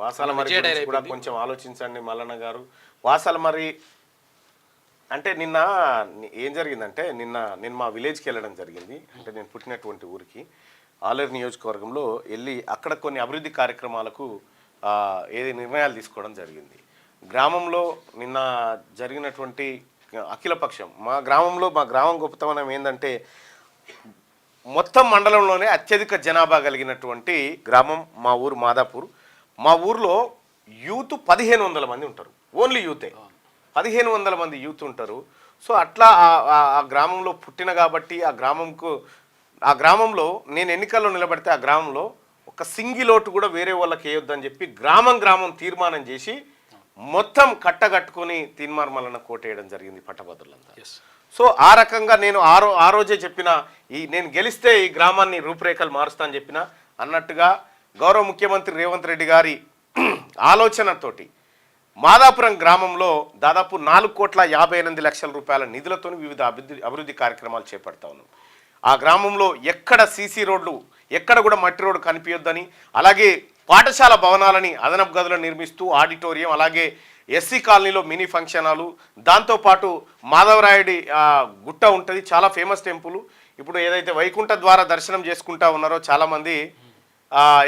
వాసాల మర్రి గురించి కూడా కొంచెం ఆలోచించండి మల్లన్న గారు. వాసాల మర్రి అంటే నిన్న ఏం జరిగిందంటే నేను మా విలేజ్కి వెళ్ళడం జరిగింది. అంటే నేను పుట్టినటువంటి ఊరికి ఆలేరు నియోజకవర్గంలో వెళ్ళి అక్కడ కొన్ని అభివృద్ధి కార్యక్రమాలకు ఏది నిర్ణయాలు తీసుకోవడం జరిగింది. గ్రామంలో నిన్న జరిగినటువంటి అఖిలపక్షం మా గ్రామం గొప్పతనం ఏంటంటే మొత్తం మండలంలోనే అత్యధిక జనాభా కలిగినటువంటి గ్రామం మా ఊరు మాదాపూర్. మా ఊర్లో యూత్ 1500 మంది ఉంటారు. ఓన్లీ యూతే 1500 మంది యూత్ ఉంటారు. సో అట్లా ఆ గ్రామంలో పుట్టిన కాబట్టి ఆ గ్రామంలో నేను ఎన్నికల్లో నిలబడితే ఆ గ్రామంలో ఒక సింగిల్ ఓటు కూడా వేరే వాళ్ళకి వేయొద్దని చెప్పి గ్రామం తీర్మానం చేసి మొత్తం కట్టగట్టుకొని తీన్మార్ మల్లన్న కోటేయడం జరిగింది పట్టభద్రులంతా. సో ఆ రకంగా నేను ఆ రోజే చెప్పిన నేను గెలిస్తే ఈ గ్రామాన్ని రూపురేఖలు మారుస్తా అని చెప్పిన అన్నట్టుగా గౌరవ ముఖ్యమంత్రి రేవంత్ రెడ్డి గారి ఆలోచనతోటి మాదాపురం గ్రామంలో దాదాపు 4,58,00,000 రూపాయల నిధులతో వివిధ అభివృద్ధి కార్యక్రమాలు చేపడతా ఉన్నాం. ఆ గ్రామంలో ఎక్కడ సీసీ రోడ్లు ఎక్కడ కూడా మట్టి రోడ్డు కనిపించొద్దని, అలాగే పాఠశాల భవనాలని అదనపు గదులను నిర్మిస్తూ ఆడిటోరియం, అలాగే ఎస్సీ కాలనీలో మినీ ఫంక్షన్ హాలు, దాంతోపాటు మాధవరాయుడి గుట్ట ఉంటుంది, చాలా ఫేమస్ టెంపుల్. ఇప్పుడు ఏదైతే వైకుంఠ ద్వారా దర్శనం చేసుకుంటా ఉన్నారో చాలామంది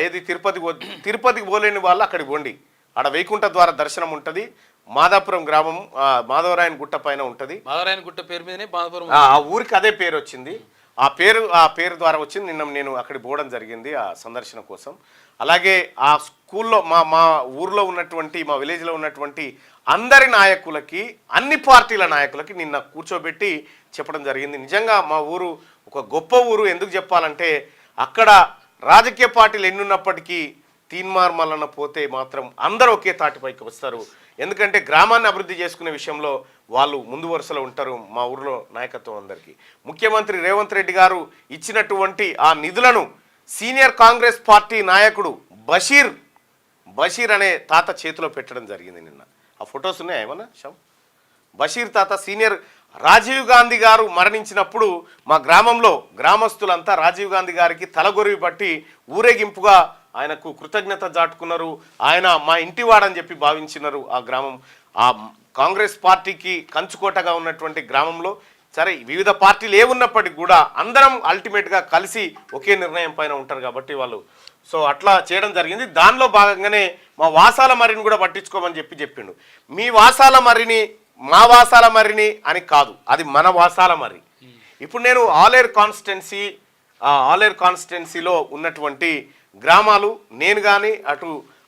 ఏది తిరుపతికి పోలేని వాళ్ళు అక్కడికి పోండి, ఆడ వైకుంఠ ద్వారా దర్శనం ఉంటుంది. మాదాపురం గ్రామం మాధవరాయని గుట్ట పైన ఉంటుంది. మాధవరాయని గుట్ట పేరు మీదనే మాదాపురం ఆ ఊరికి అదే పేరు వచ్చింది. ఆ పేరు ద్వారా వచ్చింది. నిన్న నేను అక్కడికి పోవడం జరిగింది ఆ సందర్శన కోసం. అలాగే ఆ స్కూల్లో మా ఊర్లో ఉన్నటువంటి మా విలేజ్లో ఉన్నటువంటి అందరి నాయకులకి, అన్ని పార్టీల నాయకులకి నిన్న కూర్చోబెట్టి చెప్పడం జరిగింది. నిజంగా మా ఊరు ఒక గొప్ప ఊరు. ఎందుకు చెప్పాలంటే అక్కడ రాజకీయ పార్టీలు ఎన్నున్నప్పటికీ తీన్మార్ మల్లన్న పోతే మాత్రం అందరూ ఒకే తాటిపైకి వస్తారు. ఎందుకంటే గ్రామాన్ని అభివృద్ధి చేసుకునే విషయంలో వాళ్ళు ముందు వరుసలో ఉంటారు. మా ఊరిలో నాయకత్వం అందరికీ ముఖ్యమంత్రి రేవంత్ రెడ్డి గారు ఇచ్చినటువంటి ఆ నిధులను సీనియర్ కాంగ్రెస్ పార్టీ నాయకుడు బషీర్ అనే తాత చేతిలో పెట్టడం జరిగింది. నిన్న ఆ ఫొటోస్ ఉన్నాయి ఏమన్నా బషీర్ తాత సీనియర్ రాజీవ్ గాంధీ గారు మరణించినప్పుడు మా గ్రామంలో గ్రామస్తులంతా రాజీవ్ గాంధీ గారికి తలగొరివి పట్టి ఊరేగింపుగా ఆయనకు కృతజ్ఞత చాటుకున్నారు. ఆయన మా ఇంటివాడని చెప్పి భావించినారు. ఆ గ్రామం ఆ కాంగ్రెస్ పార్టీకి కంచుకోటగా ఉన్నటువంటి గ్రామంలో సరే వివిధ పార్టీలు ఏమున్నప్పటికీ కూడా అందరం అల్టిమేట్గా కలిసి ఒకే నిర్ణయం పైన ఉంటారు కాబట్టి వాళ్ళు సో అట్లా చేయడం జరిగింది. దానిలో భాగంగానే మా వాసాల మర్రిని కూడా పట్టించుకోమని చెప్పిండు. మీ వాసాల మర్రిని మా వాసాల మర్రిని అని కాదు, అది మన వాసాల మర్రి. ఇప్పుడు నేను ఆలేరు కాన్స్టిట్యున్సీలో ఉన్నటువంటి గ్రామాలు నేను కానీ అటు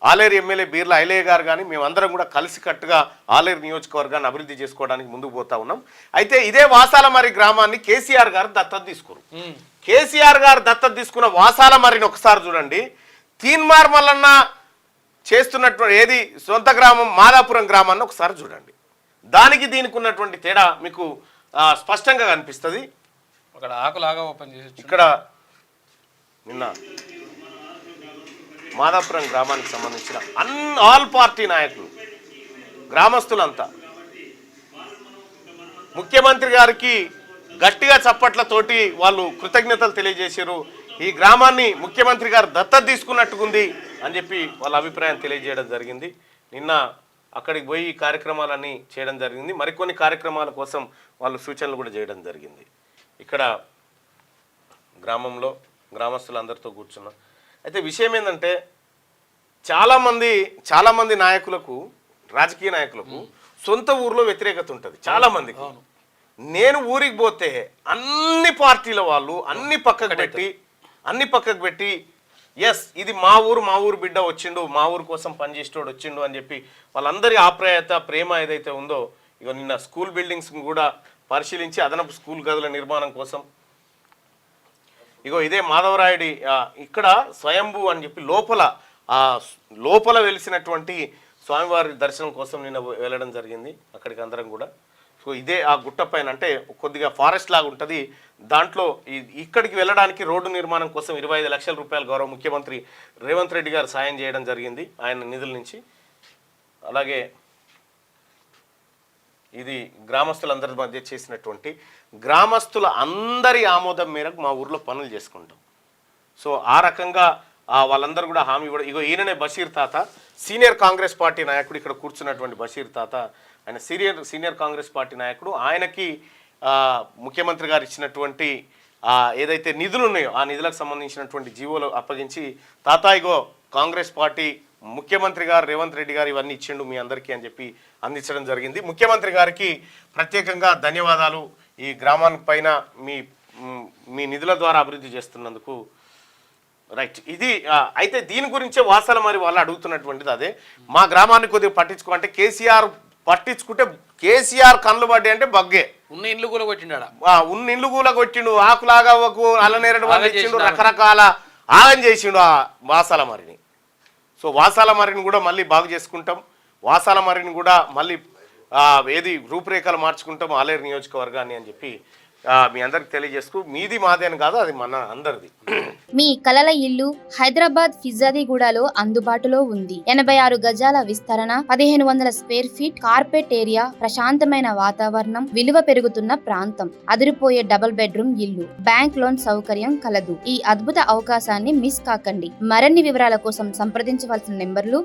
ఆలేరు ఎమ్మెల్యే బీర్ల ఐలయ్య గారు కానీ మేమందరం కూడా కలిసికట్టుగా ఆలేరు నియోజకవర్గాన్ని అభివృద్ధి చేసుకోవడానికి ముందుకు పోతా ఉన్నాం. అయితే ఇదే వాసాల మర్రి గ్రామాన్ని కేసీఆర్ గారు దత్తత తీసుకోరు. కేసీఆర్ గారు దత్తత తీసుకున్న వాసాల మర్రిని ఒకసారి చూడండి. తీన్మార్ మల్లన్న చేస్తున్నటువంటి ఏది సొంత గ్రామం మాదాపురం గ్రామాన్ని ఒకసారి చూడండి. దానికి దీనికి ఉన్నటువంటి తేడా మీకు స్పష్టంగా కనిపిస్తుంది. అక్కడ ఆకులాగా ఓపెన్ చేసి ఇక్కడ నిన్న మాదాపురం గ్రామానికి సంబంధించిన ఆల్ పార్టీ నాయకులు గ్రామస్తులంతా ముఖ్యమంత్రి గారికి గట్టిగా చప్పట్లతోటి వాళ్ళు కృతజ్ఞతలు తెలియజేశారు. ఈ గ్రామాన్ని ముఖ్యమంత్రి గారు దత్తత తీసుకున్నట్టుకుంది అని చెప్పి వాళ్ళ అభిప్రాయం తెలియజేయడం జరిగింది. నిన్న అక్కడికి పోయి ఈ కార్యక్రమాలన్నీ చేయడం జరిగింది. మరికొన్ని కార్యక్రమాల కోసం వాళ్ళు సూచనలు కూడా చేయడం జరిగింది. ఇక్కడ గ్రామస్తులందరితో కూర్చున్నాం. అయితే విషయం ఏంటంటే చాలామంది నాయకులకు, రాజకీయ నాయకులకు సొంత ఊర్లో వ్యతిరేకత ఉంటుంది చాలామందికి. నేను ఊరికి పోతే అన్ని పార్టీల వాళ్ళు అన్ని పక్కకు పెట్టి ఎస్ ఇది మా ఊరు బిడ్డ వచ్చిండు, మా ఊరు కోసం పనిచేసేటోడు వచ్చిండు అని చెప్పి వాళ్ళందరి ఆప్యాయత ప్రేమ ఏదైతే ఉందో ఇక నిన్న స్కూల్ బిల్డింగ్స్ కూడా పరిశీలించి అదనపు స్కూల్ గదుల నిర్మాణం కోసం ఇదే మాధవరాయుడి ఇక్కడ స్వయంభూ అని చెప్పి లోపల వెలిసినటువంటి స్వామివారి దర్శనం కోసం నిన్న వెళ్ళడం జరిగింది. అక్కడికి అందరం కూడా సో ఇదే ఆ గుట్ట పైన అంటే కొద్దిగా ఫారెస్ట్ లాగా ఉంటుంది. దాంట్లో ఇక్కడికి వెళ్ళడానికి రోడ్డు నిర్మాణం కోసం 25 లక్షల రూపాయలు గౌరవ ముఖ్యమంత్రి రేవంత్ రెడ్డి గారు సాయం చేయడం జరిగింది ఆయన నిధుల నుంచి. అలాగే ఇది గ్రామస్తులందరి మధ్య చేసినటువంటి గ్రామస్తుల అందరి ఆమోదం మేరకు మా ఊర్లో పనులు చేసుకుంటాం. సో ఆ రకంగా వాళ్ళందరూ కూడా హామీ ఇవ్వడం. ఇగో ఈయననే బషీర్ తాత, సీనియర్ కాంగ్రెస్ పార్టీ నాయకుడు, ఇక్కడ కూర్చున్నటువంటి బషీర్ తాత, ఆయన సీనియర్ కాంగ్రెస్ పార్టీ నాయకుడు. ఆయనకి ముఖ్యమంత్రి గారు ఇచ్చినటువంటి ఏదైతే నిధులు ఉన్నాయో ఆ నిధులకు సంబంధించినటువంటి జీవోలు అప్పగించి, తాత ఇగో కాంగ్రెస్ పార్టీ ముఖ్యమంత్రి గారు రేవంత్ రెడ్డి గారు ఇవన్నీ ఇచ్చిండు మీ అందరికీ అని చెప్పి అందించడం జరిగింది. ముఖ్యమంత్రి గారికి ప్రత్యేకంగా ధన్యవాదాలు. ఈ గ్రామానికి పైన మీ నిధుల ద్వారా అభివృద్ధి చేస్తున్నందుకు. రైట్, ఇది అయితే దీని గురించే వాసాల మరి వాళ్ళు అడుగుతున్నటువంటిది అదే. మా గ్రామాన్ని కొద్దిగా పట్టించుకో అంటే కేసీఆర్ పట్టించుకుంటే కేసీఆర్ కళ్ళు పడ్డాయి అంటే బగ్గే. ఉన్న ఇండ్లు కూడా కొట్టిండా, ఉన్న ఇండ్లు కూడా కొట్టిండు, ఆకులాగా అల్లనేరడు వాళ్ళు ఇచ్చిండు, రకరకాల ఆగం చేసిండు ఆ వాసాల మరిని. సో వాసాల మరిని కూడా మళ్ళీ బాగు చేసుకుంటాం. వాసాల మరిని కూడా మళ్ళీ ఏది రూపురేఖలు మార్చుకుంటాం ఆలేరు నియోజకవర్గాన్ని అని చెప్పి మీ అందరికి తెలియజేస్తూ, మీది మాది అని కాదు, అది మన అందరిది. మీ కలల ఇల్లు హైదరాబాద్ ఫిజాదిగూడలో అందుబాటులో ఉంది. 86 గజాల విస్తరణ, 1500 స్క్వేర్ ఫీట్, కార్పెట్ ఏరియా, ప్రశాంతమైన వాతావరణం, విలువ పెరుగుతున్న ప్రాంతం, అదిరిపోయే డబుల్ బెడ్రూమ్ ఇల్లు, బ్యాంక్ లోన్ సౌకర్యం కలదు. ఈ అద్భుత అవకాశాన్ని మిస్ కాకండి. మరిన్ని వివరాల కోసం సంప్రదించవలసిన నెంబర్లు